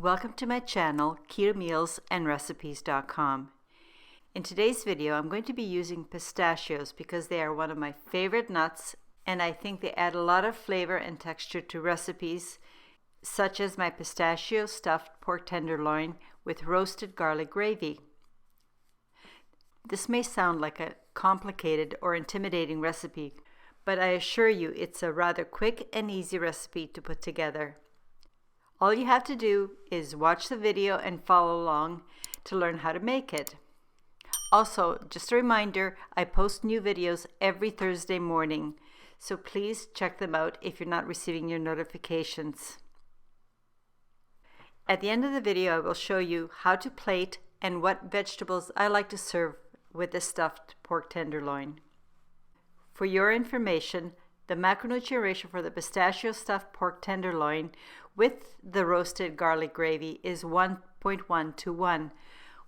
Welcome to my channel, ketomealsandrecipes.com. In today's video, I'm going to be using pistachios because they are one of my favorite nuts, and I think they add a lot of flavor and texture to recipes, such as my pistachio stuffed pork tenderloin with roasted garlic gravy. This may sound like a complicated or intimidating recipe, but I assure you it's a rather quick and easy recipe to put together. All you have to do is watch the video and follow along to learn how to make it. Also, just a reminder, I post new videos every Thursday morning, so please check them out if you're not receiving your notifications. At the end of the video, I will show you how to plate and what vegetables I like to serve with the stuffed pork tenderloin. For your information, the macronutrient ratio for the pistachio stuffed pork tenderloin with the roasted garlic gravy is 1.1 to 1,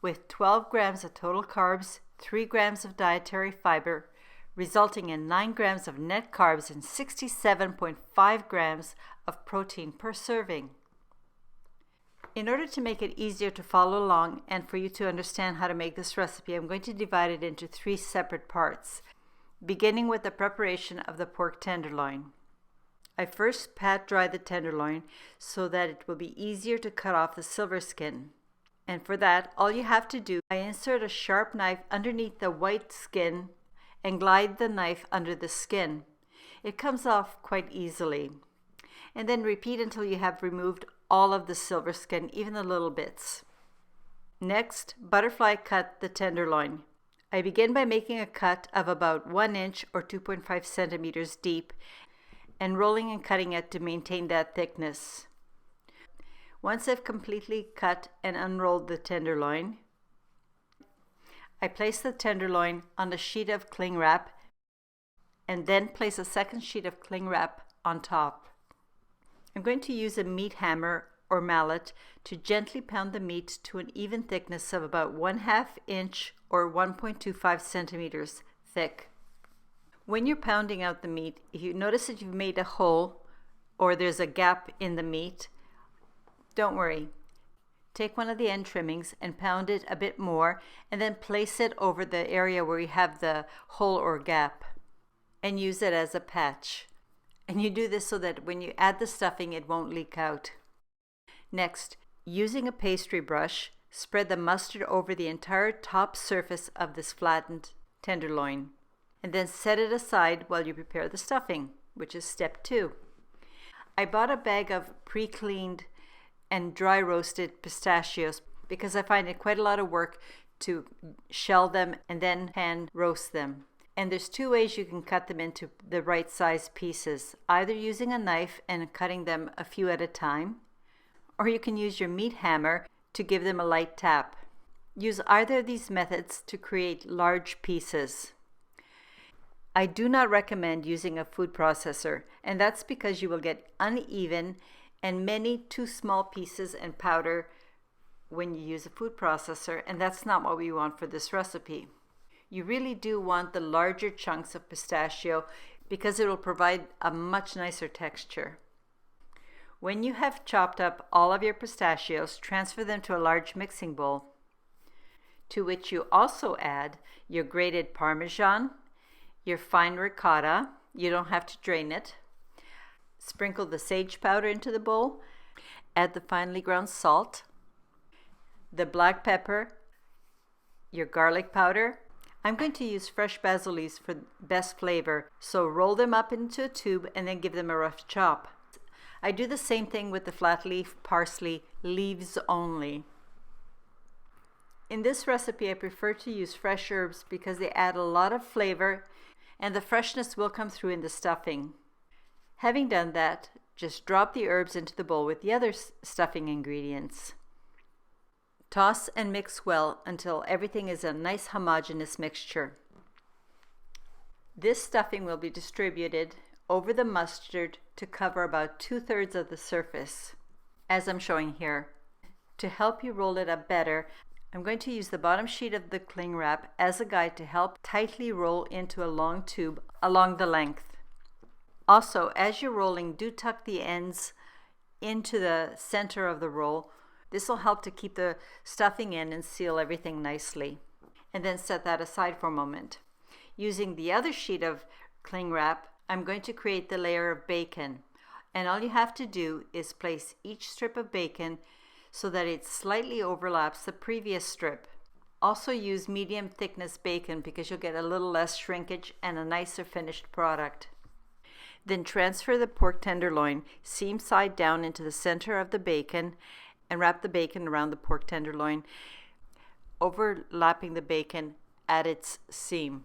with 12 grams of total carbs, 3 grams of dietary fiber, resulting in 9 grams of net carbs and 67.5 grams of protein per serving. In order to make it easier to follow along and for you to understand how to make this recipe, I'm going to divide it into 3 separate parts, beginning with the preparation of the pork tenderloin. I first pat dry the tenderloin so that it will be easier to cut off the silver skin. And for that, all you have to do is insert a sharp knife underneath the white skin and glide the knife under the skin. It comes off quite easily. And then repeat until you have removed all of the silver skin, even the little bits. Next, butterfly cut the tenderloin. I begin by making a cut of about 1 inch or 2.5 centimeters deep and rolling and cutting it to maintain that thickness. Once I've completely cut and unrolled the tenderloin, I place the tenderloin on a sheet of cling wrap and then place a second sheet of cling wrap on top. I'm going to use a meat hammer or mallet to gently pound the meat to an even thickness of about 1/2 inch or 1.25 centimeters thick. When you're pounding out the meat, if you notice that you've made a hole or there's a gap in the meat, don't worry. Take one of the end trimmings and pound it a bit more and then place it over the area where you have the hole or gap and use it as a patch. And you do this so that when you add the stuffing, it won't leak out. Next, using a pastry brush, spread the mustard over the entire top surface of this flattened tenderloin, and then set it aside while you prepare the stuffing, which is step 2. I bought a bag of pre-cleaned and dry roasted pistachios because I find it quite a lot of work to shell them and then hand roast them. And there's 2 ways you can cut them into the right size pieces, either using a knife and cutting them a few at a time, or you can use your meat hammer to give them a light tap. Use either of these methods to create large pieces. I do not recommend using a food processor, and that's because you will get uneven and many too small pieces and powder when you use a food processor, and that's not what we want for this recipe. You really do want the larger chunks of pistachio because it will provide a much nicer texture. When you have chopped up all of your pistachios, transfer them to a large mixing bowl, to which you also add your grated Parmesan, your fine ricotta. You don't have to drain it. Sprinkle the sage powder into the bowl. Add the finely ground salt, the black pepper, your garlic powder. I'm going to use fresh basil leaves for best flavor, so roll them up into a tube and then give them a rough chop. I do the same thing with the flat leaf parsley, leaves only. In this recipe, I prefer to use fresh herbs because they add a lot of flavor and the freshness will come through in the stuffing. Having done that, just drop the herbs into the bowl with the other stuffing ingredients. Toss and mix well until everything is a nice homogeneous mixture. This stuffing will be distributed over the mustard to cover about 2/3 of the surface, as I'm showing here. To help you roll it up better, I'm going to use the bottom sheet of the cling wrap as a guide to help tightly roll into a long tube along the length. Also, as you're rolling, do tuck the ends into the center of the roll This will help to keep the stuffing in and seal everything nicely. And then set that aside for a moment. Using the other sheet of cling wrap, I'm going to create the layer of bacon. And all you have to do is place each strip of bacon so that it slightly overlaps the previous strip. Also use medium thickness bacon because you'll get a little less shrinkage and a nicer finished product. Then transfer the pork tenderloin seam side down into the center of the bacon and wrap the bacon around the pork tenderloin, overlapping the bacon at its seam.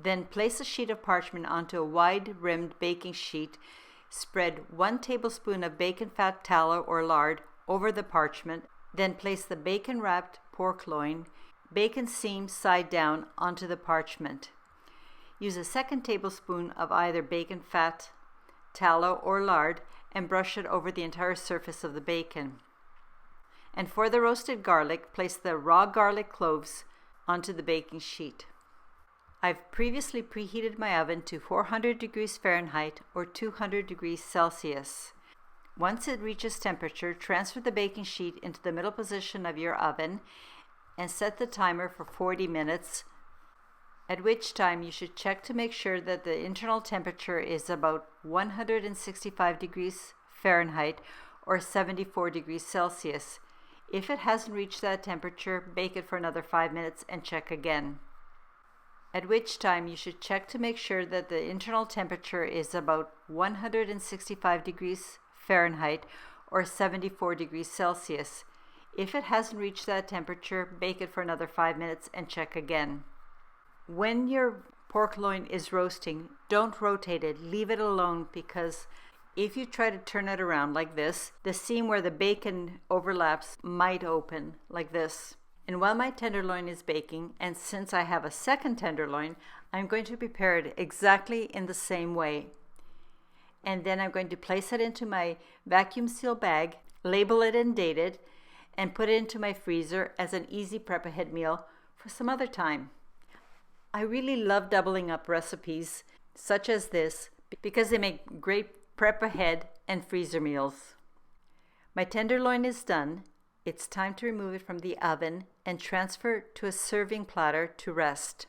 Then place a sheet of parchment onto a wide-rimmed baking sheet. Spread 1 tablespoon of bacon fat, tallow, or lard over the parchment. Then place the bacon-wrapped pork loin, bacon seam side down, onto the parchment. Use a 2nd tablespoon of either bacon fat, tallow, or lard and brush it over the entire surface of the bacon. And for the roasted garlic, place the raw garlic cloves onto the baking sheet. I've previously preheated my oven to 400 degrees Fahrenheit or 200 degrees Celsius. Once it reaches temperature, transfer the baking sheet into the middle position of your oven and set the timer for 40 minutes, at which time you should check to make sure that the internal temperature is about 165 degrees Fahrenheit or 74 degrees Celsius. If it hasn't reached that temperature, bake it for another 5 minutes and check again. At which time you should check to make sure that the internal temperature is about 165 degrees Fahrenheit or 74 degrees Celsius. If it hasn't reached that temperature, bake it for another 5 minutes and check again. When your pork loin is roasting, don't rotate it, leave it alone, because if you try to turn it around like this, the seam where the bacon overlaps might open like this. And while my tenderloin is baking, and since I have a 2nd tenderloin, I'm going to prepare it exactly in the same way. And then I'm going to place it into my vacuum seal bag, label it and date it, and put it into my freezer as an easy prep ahead meal for some other time. I really love doubling up recipes such as this because they make great prep ahead and freezer meals. My tenderloin is done. It's time to remove it from the oven and transfer it to a serving platter to rest.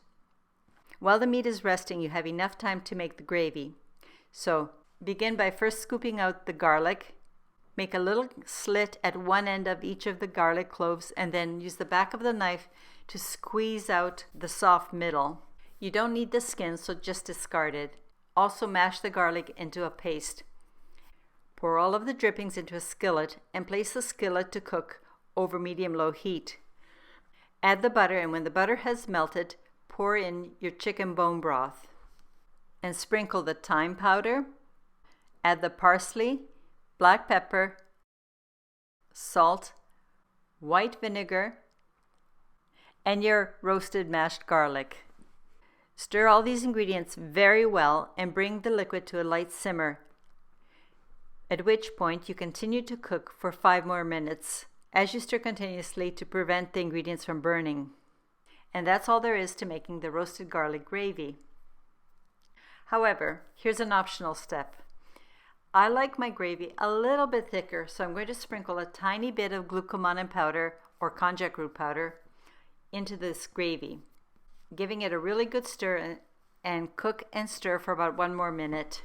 While the meat is resting, you have enough time to make the gravy. So begin by first scooping out the garlic. Make a little slit at one end of each of the garlic cloves and then use the back of the knife to squeeze out the soft middle. You don't need the skin, so just discard it. Also mash the garlic into a paste. Pour all of the drippings into a skillet and place the skillet to cook over medium-low heat. Add the butter, and when the butter has melted, pour in your chicken bone broth and sprinkle the thyme powder. Add the parsley, black pepper, salt, white vinegar, and your roasted mashed garlic. Stir all these ingredients very well and bring the liquid to a light simmer, at which point you continue to cook for 5 more minutes as you stir continuously to prevent the ingredients from burning. And that's all there is to making the roasted garlic gravy. However, here's an optional step. I like my gravy a little bit thicker, so I'm going to sprinkle a tiny bit of glucomannan powder or konjac root powder into this gravy, giving it a really good stir and cook and stir for about 1 more minute.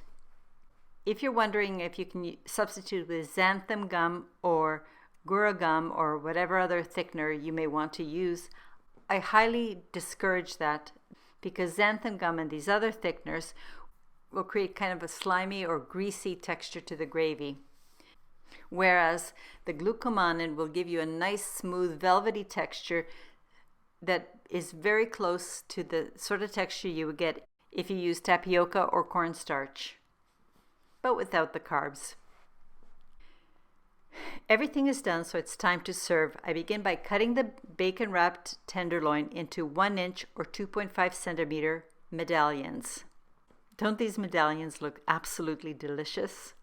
If you're wondering if you can substitute with xanthan gum or gura gum or whatever other thickener you may want to use, I highly discourage that because xanthan gum and these other thickeners will create kind of a slimy or greasy texture to the gravy, whereas the glucomannan will give you a nice smooth velvety texture that is very close to the sort of texture you would get if you use tapioca or cornstarch, but without the carbs. Everything is done, so it's time to serve. I begin by cutting the bacon-wrapped tenderloin into 1-inch or 2.5 centimeter medallions. Don't these medallions look absolutely delicious?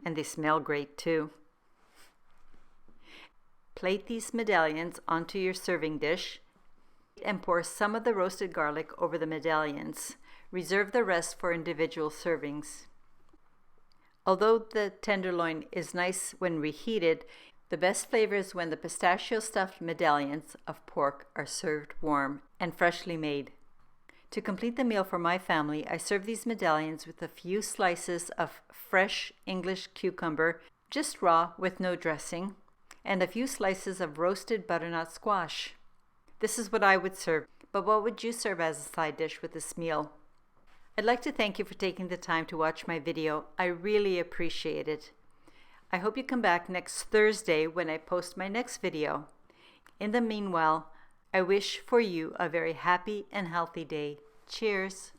And they smell great too. Plate these medallions onto your serving dish and pour some of the roasted garlic over the medallions. Reserve the rest for individual servings. Although the tenderloin is nice when reheated, the best flavor is when the pistachio stuffed medallions of pork are served warm and freshly made. To complete the meal for my family, I serve these medallions with a few slices of fresh English cucumber, just raw with no dressing, and a few slices of roasted butternut squash. This is what I would serve, but what would you serve as a side dish with this meal? I'd like to thank you for taking the time to watch my video. I really appreciate it. I hope you come back next Thursday when I post my next video. In the meanwhile, I wish for you a very happy and healthy day. Cheers!